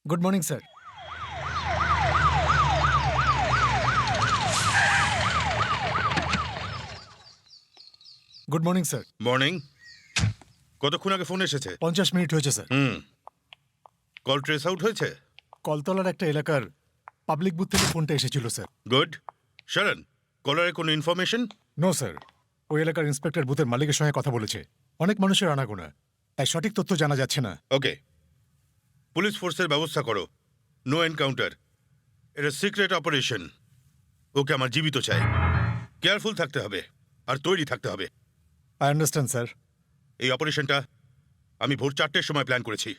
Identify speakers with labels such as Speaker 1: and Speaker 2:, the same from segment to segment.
Speaker 1: Good morning sir. Good morning sir.
Speaker 2: Morning. কতক্ষণ আগে phone এসেছে?
Speaker 1: 50 মিনিট হয়েছে স্যার।
Speaker 2: কল ট্রেস আউট হয়েছে?
Speaker 1: কলতলার একটা এলাকার পাবলিক বুথ থেকে ফোনটা এসেছিল স্যার।
Speaker 2: গুড। শরণ, কলারে কোনো ইনফরমেশন?
Speaker 1: নো স্যার, ওই এলাকার ইন্সপেক্টর বুথের মালিকের সঙ্গে কথা বলেছে। অনেক মানুষের আনাগোনা, তাই সঠিক তথ্য জানা যাচ্ছে না।
Speaker 2: ওকে, পুলিশ ফোর্সের ব্যবস্থা করো। নো এনকাউন্টার, এটা সিক্রেট অপারেশন। ওকে আমার জীবিত চাই। কেয়ারফুল থাকতে হবে আর তৈরি থাকতে হবে।
Speaker 1: I understand sir.
Speaker 2: এই অপারেশনটা আমি ভোর 4টের সময় প্ল্যান করেছি।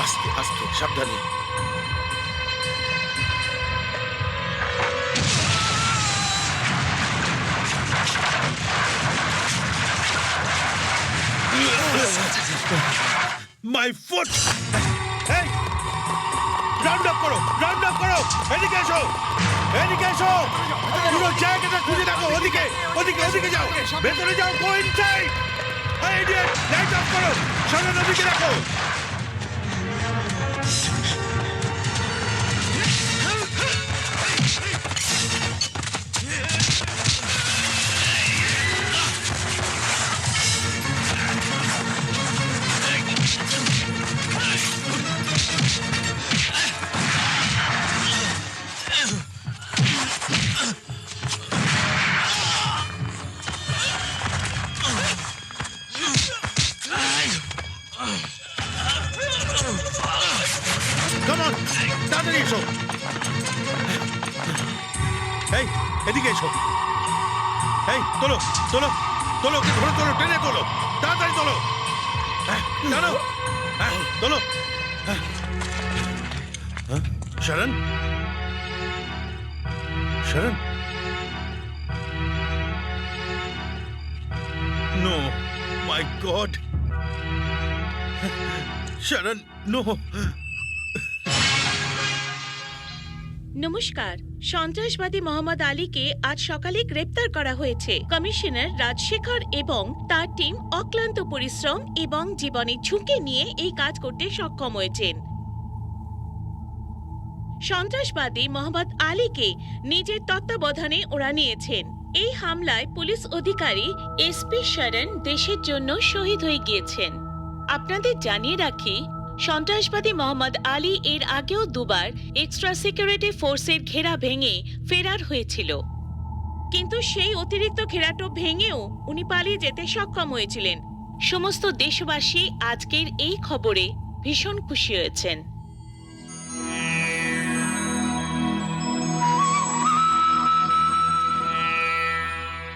Speaker 2: আস্তে আস্তে, সাবধানে। My foot! এই, রাউন্ড আপ করো, রাউন্ড আপ করো। এদিকে এসো, এদিকে এসো। পুরো জায়গাটা খুঁজে দেখো। ওদিকে, ওদিকে, ওদিকে যাও, ভেতরে যাও। গো ইনসাইড। এই ইডিয়েট, লাইট অফ করো। সামনে ওদিকে দেখো। Come on, তাড়াতাড়ি এসো। এই, এদিকে এসো। এই, তোলো, তোলো, তোলো, ওকে ধরে তোলো, টেনে তোলো, তাড়াতাড়ি তোলো। টানো, তোলো। শরণ, শরণ। নো, মাই গড। শরণ, নো।
Speaker 3: নমস্কার। সন্ত্রাসবাদী মোহাম্মদ আলীকে আজ সকালে গ্রেপ্তার করা হয়েছে। কমিশনার রাজশেখর এবং তার টিম অক্লান্ত পরিশ্রম এবং জীবনের ঝুঁকি নিয়ে এই কাজ করতে সক্ষম হয়েছেন। সন্ত্রাসবাদী মোহাম্মদ আলীকে নিজের তত্ত্বাবধানে ওরা নিয়েছেন। এই হামলায় পুলিশ অধিকারী এসপি শরণ দেশের জন্য শহীদ হয়ে গিয়েছেন। আপনাদের জানিয়ে রাখি, সন্ত্রাসবাদী মোহাম্মদ আলী এর আগেও দুবার এক্সট্রা সিকিউরিটি ফোর্সের ঘেরা ভেঙে ফেরার হয়েছিল, কিন্তু সেই অতিরিক্ত ঘেরাটো ভেঙেও উনি পালিয়ে যেতে সক্ষম হয়েছিলেন। সমস্ত দেশবাসী আজকের এই খবরে ভীষণ খুশি হয়েছেন।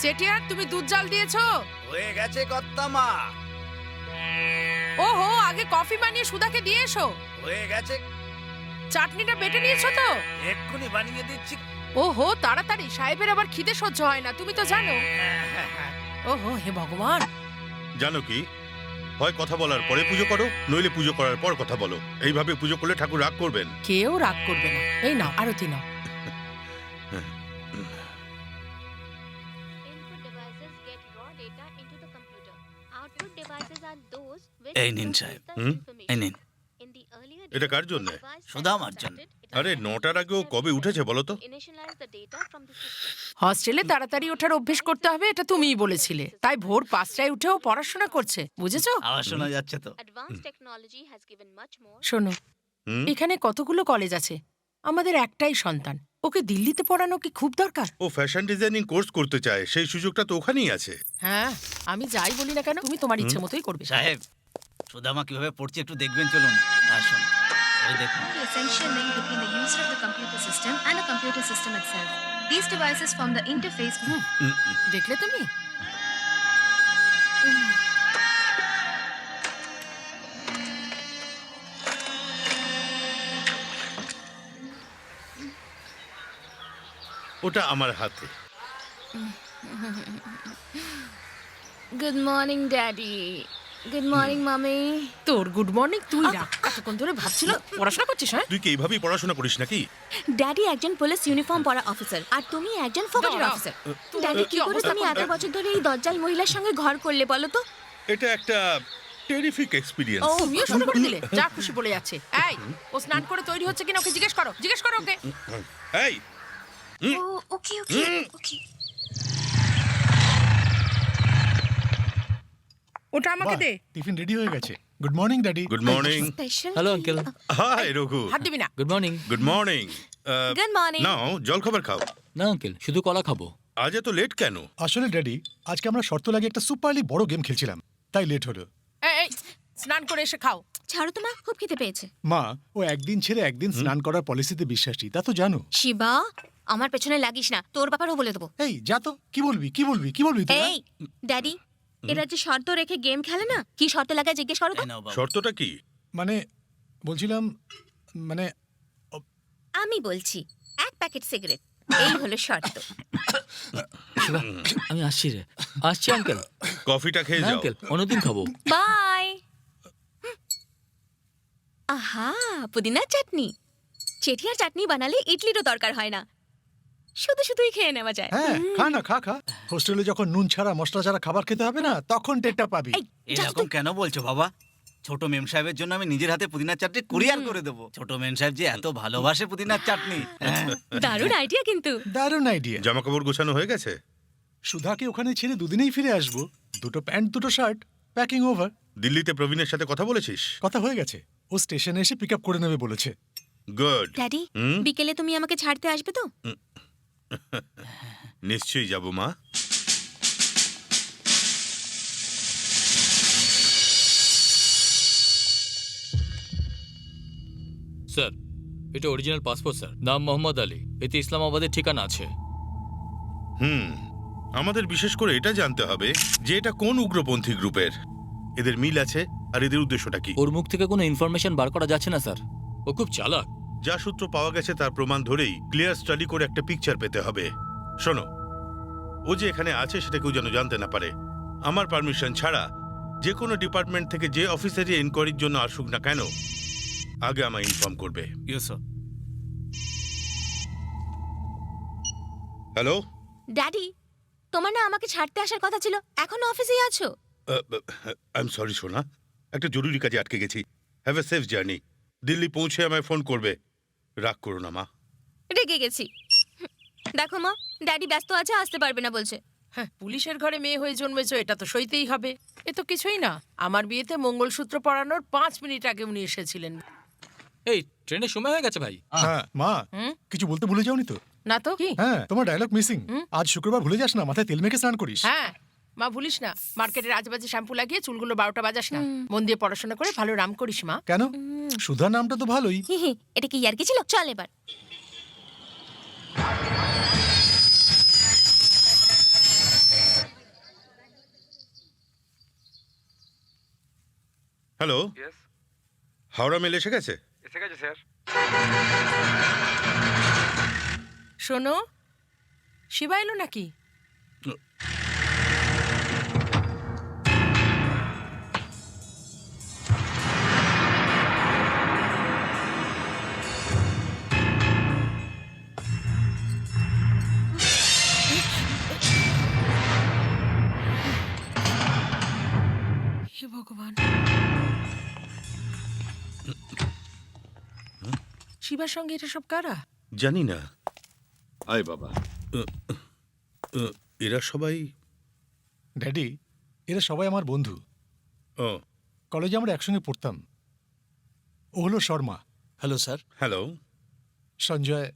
Speaker 4: চেটিয়ার, তুমি দুধ জাল দিয়েছো?
Speaker 5: হয়ে গেছে কর্তামা।
Speaker 4: ওহো, আগে কফি বানিয়ে সুধাকে দিয়ে এসো।
Speaker 5: হয়ে গেছে,
Speaker 4: চাটনিটা বেটে নিয়েছো তো?
Speaker 5: এক্ষুনি বানিয়ে দিচ্ছি।
Speaker 4: ওহো, তাড়াতাড়ি, সাহেবের আবার খিদে সহ্য হয় না, তুমি তো জানো। ওহো, হে ভগবান।
Speaker 2: জানো কি, হয় কথা বলার পরে পুজো করো, নইলে পুজো করার পর কথা বলো। এইভাবে পুজো করলে ঠাকুর রাগ করবেন।
Speaker 4: কেউ রাগ করবে না। এই নাও আরতি নাও।
Speaker 5: এই নিন সাহেব, এই নিন।
Speaker 2: এটা কার জন্য?
Speaker 5: সুদামার জন্য।
Speaker 2: আরে 9টার আগেও কবে উঠেছে বলো তো?
Speaker 4: হস্টেলে তাড়াতাড়ি ওঠার অভ্যেস করতে হবে, এটা তুমিই বলেছিলে। তাই ভোর 5টায় উঠেও পড়াশোনা করছে, বুঝেছো?
Speaker 5: আওয়াজ শোনা যাচ্ছে তো।
Speaker 4: শোনো,
Speaker 2: হুম?
Speaker 4: এখানে কতগুলো কলেজ আছে, আমাদের একটাই সন্তান, ওকে দিল্লিতে পড়ানো কি খুব দরকার?
Speaker 2: ও ফ্যাশন ডিজাইনিং কোর্স করতে চায়, সেই সুযোগটা তো ওখানেই আছে।
Speaker 4: হ্যাঁ, আমি যাই বলি না কেন, তুমি তোমার ইচ্ছে মতোই করবে।
Speaker 5: সাহেব, সুদামা কিভাবে পড়ছে একটু দেখবেন, চলুন। আসুন, ওই দেখুন।
Speaker 6: The essential link between the user of the computer system and the computer system itself. These devices form the interface.
Speaker 4: দেখলে তুমি?
Speaker 2: ওটা আমার হাতে।
Speaker 6: Good morning, Daddy. Good morning, Mommy.
Speaker 4: তোর গুড মর্নিং তুই রাখ, এতক্ষণ ধরে ভাবছিল পড়াশোনা করছিস। হ্যাঁ,
Speaker 2: তুই কি এইভাবেই পড়াশোনা করিস নাকি?
Speaker 7: ড্যাডি একজন পুলিশ ইউনিফর্ম পরা অফিসার আর তুমি একজন ফৌজের
Speaker 4: দাঁড়াও।
Speaker 7: অফিসার। ড্যাডি কি করে
Speaker 4: অবস্থা
Speaker 7: তুমি এত
Speaker 4: করলে?
Speaker 7: বছর ধরে এই দজ্জাল মহিলার সঙ্গে ঘর করলে বলো তো?
Speaker 2: এটা একটা টেরিফিক এক্সপিরিয়েন্স।
Speaker 4: তুমিও শুরু করে দিলে, যা খুশি বলে যাচ্ছে। এই, ও স্নান করে তৈরি হচ্ছে কিনা ওকে জিজ্ঞেস করো ওকে।
Speaker 2: এই
Speaker 6: Oh, okay, okay, okay.
Speaker 4: ওটা আমাকে দে।
Speaker 1: টিফিন রেডি হয়ে গেছে। Good morning daddy.
Speaker 2: Good morning.
Speaker 7: Special
Speaker 8: hello uncle,
Speaker 2: hi Raghu.
Speaker 4: হাত দিবি না।
Speaker 8: Good morning.
Speaker 2: Good morning.
Speaker 7: Good morning.
Speaker 2: নাও জল খাবার খাও।
Speaker 8: না আঙ্কেল, শুধু কলা খাবো।
Speaker 2: আজ এত লেট কেন?
Speaker 1: আসলে ড্যাডি আজকে আমরা শর্ত লাগে একটা সুপারলি বড় গেম খেলছিলাম, তাই লেট হলো।
Speaker 4: এই, স্নান করে এসে খাও।
Speaker 7: ছাড়ো তো মা, খুব খেতে পেয়েছে।
Speaker 1: মা, ও একদিন ছেড়ে একদিন স্নান করার পলিসিতে বিশ্বাসী, তা তো জানো।
Speaker 7: শিবা, আমার পেছনে লাগিস না, তোর ব্যাপারও বলে দেবো।
Speaker 1: এই যা তো, কি বলবি তুই?
Speaker 7: এই ড্যাডি, এরা যে শর্ত রেখে গেম খেলে না, কি শর্ত লাগায় জিজ্ঞেস করো তো।
Speaker 5: এই নাও বাবু।
Speaker 2: শর্তটা কি?
Speaker 1: মানে বলছিলাম, মানে
Speaker 7: আমি বলছি, এক প্যাকেট সিগারেট, এই হলো শর্ত।
Speaker 8: শিবা, আমি আসছি আঙ্কেল।
Speaker 2: কফিটা খেয়ে
Speaker 8: না
Speaker 2: যাও।
Speaker 8: আঙ্কেল, অন্যদিন খাবো।
Speaker 7: বাই। আহা, পুদিনার চাটনি। চেঠিয়ার চাটনি বানালে ইডলিরও দরকার হয় না, শুধুই খেয়ে নেওয়া যায়।
Speaker 1: হ্যাঁ, খা। হোস্টেলে যখন নুন ছাড়া মশলা ছাড়া খাবার খেতে হবে না, তখন টেটটা পাবি।
Speaker 7: এই, যাস
Speaker 5: এরকম
Speaker 7: তুই।
Speaker 5: কেন বলছো বাবা? ছোট মেম সাহেবের জন্য আমি নিজের হাতে পুদিনার চাটনি কুরিয়ার করে দেবো। ছোট মেম সাহেব যে এত ভালোবাসে পুদিনার চাটনি। হ্যাঁ।
Speaker 7: দারুণ আইডিয়া কিন্তু।
Speaker 1: দারুণ আইডিয়া।
Speaker 2: জামা কাপড় গোছানো হয়ে গেছে?
Speaker 1: সুধাকে ওখানে ছেড়ে দুদিনেই ফিরে আসবো। দুটো প্যান্ট, দুটো শার্ট, প্যাকিং ওভার।
Speaker 2: দিল্লিতে প্রবীণের সাথে কথা বলেছিস?
Speaker 1: কথা হয়ে গেছে, ও স্টেশনে এসে পিক আপ করে নেবে বলেছে।
Speaker 2: গুড।
Speaker 7: ড্যাডি,
Speaker 2: হুম?
Speaker 7: বিকেলে তুমি আমাকে ছাড়তে আসবে তো?
Speaker 2: নিশ্চয়ই যাব মা।
Speaker 8: স্যার, এটা অরিজিনাল পাসপোর্ট স্যার। নাম মোহাম্মদ আলী, এতে ইসলামাবাদের ঠিকানা আছে।
Speaker 2: আমাদের বিশেষ করে এটা জানতে হবে যে এটা কোন উগ্রপন্থী গ্রুপের। এদের মিল আছে, আর এদের উদ্দেশ্যটা কি?
Speaker 8: ওর মুখ থেকে কোনো ইনফরমেশন বার করা যাচ্ছে না স্যার, ও খুব চালাক।
Speaker 2: যা সূত্র পাওয়া গেছে তার প্রমাণ ধরেই ক্লিয়ার স্টাডি করে একটা পিকচার পেতে হবে। শোনো, ও যে এখানে আছে সেটা কেউ যেন জানতে না পারে। আমার পারমিশন ছাড়া যে কোনো ডিপার্টমেন্ট থেকে যে অফিসারই এনকোয়ারির জন্য আসুক না কেন, আগে আমায় ইনফর্ম করবে।
Speaker 5: Yes sir.
Speaker 2: হ্যালো,
Speaker 7: ড্যাডি, তোমার না আমাকে ছাড়তে আসার কথা ছিল, এখনো অফিসেই আছো?
Speaker 2: আই এম সরি সোনা, একটা জরুরি কাজে আটকে গেছি। Have a safe journey. Delhi পৌঁছে আমায় ফোন করবে। রাগ করো না মা।
Speaker 7: রেগে গেছি। দেখো মা, ড্যাডি ব্যস্ত আছে, আসতে পারবে না বলছে।
Speaker 4: হ্যাঁ, পুলিশের ঘরে মেয়ে হয়ে জন্মেছো, এটা তো সইতেই হবে। এ তো কিছুই না, আমার বিয়েতে মঙ্গলসূত্র পরানোর 5 মিনিট আগে উনি এসেছিলেন।
Speaker 8: এই ট্রেনের সময় হয়ে গেছে ভাই।
Speaker 1: হ্যাঁ মা, কিছু বলতে ভুলে যাওনি তো?
Speaker 4: না তো কি?
Speaker 1: হ্যাঁ, তোমার ডায়লগ মিসিং। আজ শুক্রবার ভুলে যাস না, মাথায় তেল মেখে স্নান করিস।
Speaker 4: হ্যাঁ মা, ভুলিস না, মার্কেটের আজেবাজে শ্যাম্পু লাগিয়ে চুলগুলো 12টা বাজাস না। মন দিয়ে পড়াশোনা করে ভালো রাম করিস মা।
Speaker 1: কেন? সুধা নামটা তো ভালোই।
Speaker 7: হি হি, এটা কি ইয়ার্কি ছিল? চল এবার।
Speaker 2: হ্যালো,
Speaker 9: ইয়েস,
Speaker 2: হাওড়া মেল এসে গেছে?
Speaker 9: এসে গেছে স্যার।
Speaker 4: শোনো, শিবা এলো নাকি? হে ভগবান, শিবার সঙ্গে এটা সব কারা?
Speaker 2: জানি না।
Speaker 9: আয় বাবা।
Speaker 2: এরা সবাই?
Speaker 1: ড্যাডি, এরা সবাই আমার বন্ধু।
Speaker 2: ও,
Speaker 1: কলেজে আমরা একসঙ্গে পড়তাম। ও হলো Sharma,
Speaker 8: hello sir.
Speaker 2: Hello.
Speaker 1: Sanjay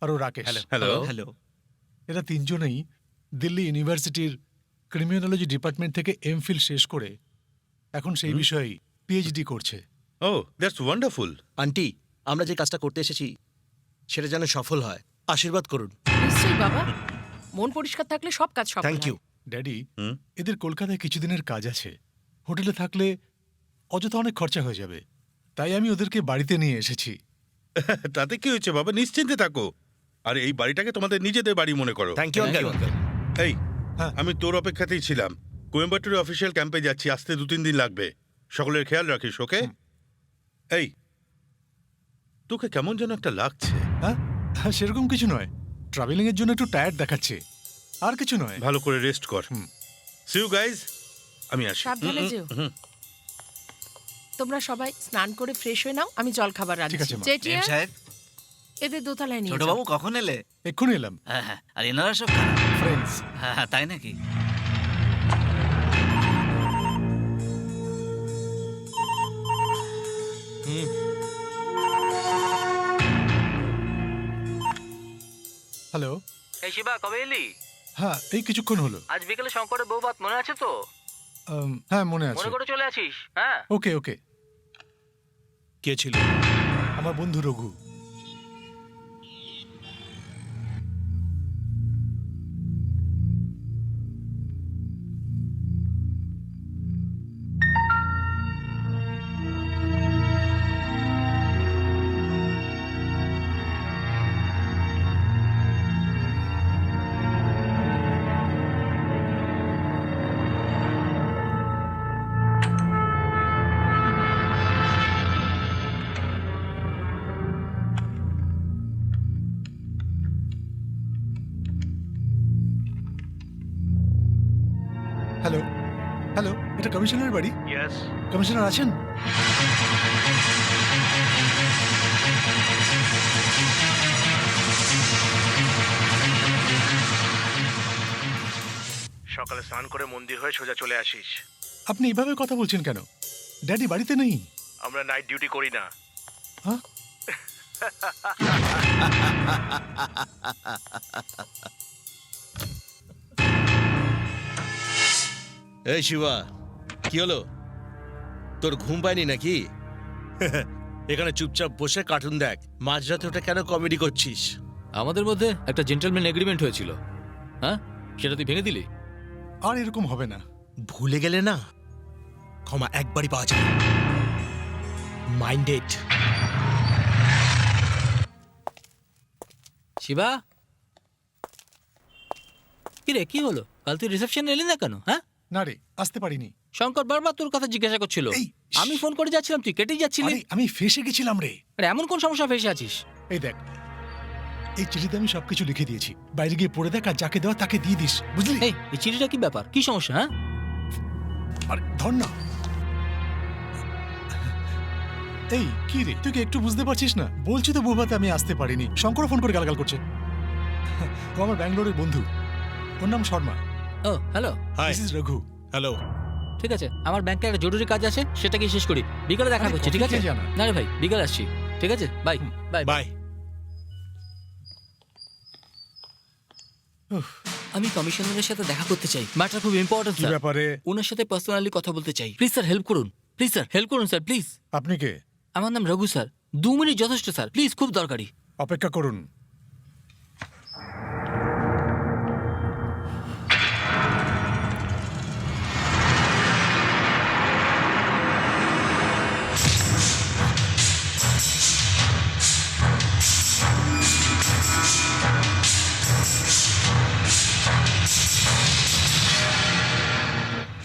Speaker 1: আর ও রাকেশ।
Speaker 2: হ্যালো।
Speaker 5: হ্যালো।
Speaker 1: এরা তিনজনেই দিল্লি ইউনিভার্সিটির ক্রিমিনোলজি ডিপার্টমেন্ট থেকে এমফিল শেষ করে এখন সেই বিষয়েই পিএইচডি করছে।
Speaker 2: ও, দ্যাটস ওয়ান্ডারফুল।
Speaker 10: আন্টি, আমরা যে কাজটা করতে এসেছি সেটা যেন সফল হয়, আশীর্বাদ করুন।
Speaker 4: নিশ্চয়ই বাবা, মন পরিষ্কার থাকলে সব কাজ সফল
Speaker 10: থ্যাংক
Speaker 4: হয়।
Speaker 10: ইউ।
Speaker 1: ড্যাডি,
Speaker 2: হুম?
Speaker 1: এদের কলকাতায় কিছুদিনের কাজ আছে। হোটেলে থাকলে অযথা অনেক খরচা হয়ে যাবে, তাই আমি ওদেরকে বাড়িতে নিয়ে এসেছি।
Speaker 2: তাতে কি হয়েছে বাবা, নিশ্চিন্তে থাকো। আর এই বাড়িটাকে তোমাদের নিজেদের বাড়ি মনে করো।
Speaker 10: Thank you uncle.
Speaker 2: এই
Speaker 1: হ্যাঁ।
Speaker 2: আমি তোর অপেক্ষাতেই ছিলাম। কোয়েম্বাটুরে অফিসিয়াল ক্যাম্পে যাচ্ছি, আসতে 2-3 দিন লাগবে। সকলের খেয়াল রাখিস, ওকে? এই তোকে কেমন যেন একটা লাগছে।
Speaker 1: হ্যাঁ হ্যাঁ, সেরকম কিছু নয়, ট্রাভেলিং এর জন্য একটু টায়ার্ড দেখাচ্ছে, আর কিছু নয়।
Speaker 2: ভালো করে রেস্ট কর। সি ইউ গাইজ, আমি আসি।
Speaker 4: সাবধানে যেও। তোমরা সবাই স্নান করে ফ্রেশ হয়ে নাও, আমি জল খাবার
Speaker 1: ঠিক আছে,
Speaker 4: রাঁধছি।
Speaker 1: মা।
Speaker 4: চেটিয়া
Speaker 5: মেম সাহেব,
Speaker 4: এদের দোতলায় নিয়ে
Speaker 5: ছোট
Speaker 4: যাও।
Speaker 5: বাবু কখন এলে?
Speaker 1: এক্ষুনি এলাম।
Speaker 5: হ্যাঁ হ্যাঁ, আর এনারা সব কারা?
Speaker 1: ফ্রেন্ডস।
Speaker 5: হ্যাঁ হ্যাঁ, তাই নাকি?
Speaker 1: হ্যালো।
Speaker 8: এই শিবা, কবে এলি?
Speaker 1: হ্যাঁ, এই কিছুক্ষণ হলো।
Speaker 8: আজ বিকেলে শঙ্করের বউভাত মনে আছে তো?
Speaker 1: হ্যাঁ, মনে আছে।
Speaker 8: করে চলে আসিস। হ্যাঁ।
Speaker 1: ওকে ওকে।
Speaker 10: কে ছিল?
Speaker 1: আমার বন্ধু রঘু। হ্যালো হ্যালো, এটা কমিশনারের বাড়ি?
Speaker 9: ইয়েস।
Speaker 1: কমিশনার আছেন?
Speaker 9: সকালে স্নান করে মন্দির হয়ে সোজা চলে আসিস।
Speaker 1: আপনি এভাবে কথা বলছেন কেন? ড্যাডি বাড়িতে নেই।
Speaker 9: আমরা নাইট ডিউটি করি না।
Speaker 1: হ্যাঁ?
Speaker 10: এই শিবা, কি হলো? তোর ঘুম পায়নি নাকি? এখানে চুপচাপ বসে কার্টুন দেখ। মাঝরাতে ওটা কেন কমেডি করছিস?
Speaker 8: আমাদের মধ্যে একটা জেন্টলম্যান এগ্রিমেন্ট হয়েছিল, হ্যাঁ? সেটা তুই ভেঙে দিলি।
Speaker 1: আর এরকম হবে না।
Speaker 10: ভুলে গেলে না, ক্ষমা একবারই পাওয়া যায়। মাইন্ডেড।
Speaker 8: শিবা, কি রে, কি হলো? কাল তুই রিসেপশনে এলি না কেন? হ্যাঁ,
Speaker 1: না রে, আসতে পারিনি।
Speaker 8: শঙ্কর বারবার তোর কথা জিজ্ঞাসা করছিল।
Speaker 1: এই,
Speaker 8: আমি ফোন করে যাচ্ছিলাম, তুই কেটেই যাচ্ছিলি।
Speaker 1: আরে আমি ফেসে গেছিলাম রে।
Speaker 8: আরে এমন কোন সমস্যা ফেসে আছিস?
Speaker 1: এই দেখ, এই চিঠিতে আমি সবকিছু লিখে দিয়েছি। বাইরে গিয়ে পড়ে দেখ, আর যাকে দেওয়া তাকে দিয়ে দিস, বুঝলি?
Speaker 8: এই চিঠিটা কি ব্যাপার? কি সমস্যা? হ্যাঁ,
Speaker 1: আরে ধর না। এই কি রে, তুই কি একটু বুঝতে পারছিস না? বলছি তো বৌভাতে আমি আসতে পারিনি। শঙ্কর ফোন করে গালাগাল করছে। ও আমার ব্যাঙ্গালোরের বন্ধু, ওর নাম শর্মা।
Speaker 8: ও hello,
Speaker 10: hi.
Speaker 1: This is Raghu.
Speaker 10: Hello.
Speaker 8: ঠিক আছে, আমার ব্যাংকে একটা জরুরি কাজ আছে, সেটা কি শেষ করি, বিকালে দেখা
Speaker 1: আরে,
Speaker 8: করছি, ঠিক
Speaker 1: কফি
Speaker 8: আছে?
Speaker 1: খেয়ে যা না।
Speaker 8: না রে ভাই, বিকালে আসছি, ঠিক আছে? Bye bye
Speaker 10: bye.
Speaker 8: আমি কমিশনারের সাথে দেখা করতে চাই, ম্যাটার খুব ইম্পর্টেন্ট
Speaker 1: কি
Speaker 8: স্যার।
Speaker 1: ব্যাপারে?
Speaker 8: ওনার সাথে পার্সোনালি কথা বলতে চাই। প্লিজ স্যার, হেল্প করুন। প্লিজ স্যার, হেল্প করুন স্যার, প্লিজ।
Speaker 1: আপনি কে?
Speaker 8: আমার নাম রঘু স্যার। 2 মিনিট যথেষ্ট স্যার, প্লিজ, খুব দরকারি।
Speaker 1: অপেক্ষা করুন।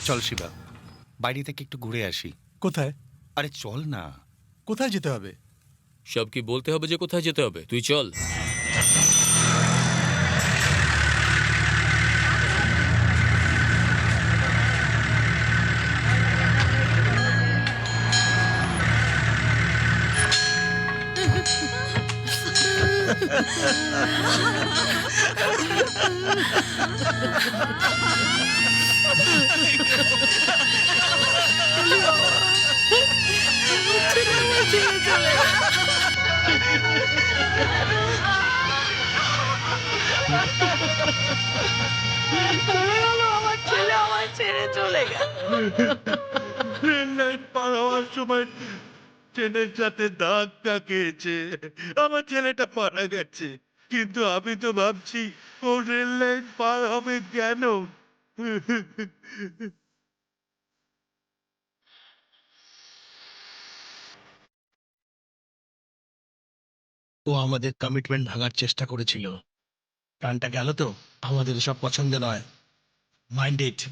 Speaker 11: চল শিবা, বাইরে থেকে একটু ঘুরে আসি।
Speaker 1: কোথায়?
Speaker 11: আরে চল না।
Speaker 1: কোথায় যেতে হবে?
Speaker 8: সব কি বলতে হবে যে কোথায় যেতে হবে? তুই চল।
Speaker 2: ট্রেন লাইন পার হওয়ার সময় ট্রেনের সাথে ধাক্কা খেয়েছে। আমার ছেলেটা মারা গেছে, কিন্তু আমি তো ভাবছি ও রেল লাইন পার হবে কেন?
Speaker 10: ও আমাদের কমিটমেন্ট ভাঙার চেষ্টা করেছিল। প্ল্যানটা গেল তো, আমাদের সব পছন্দ নয়। Mind it.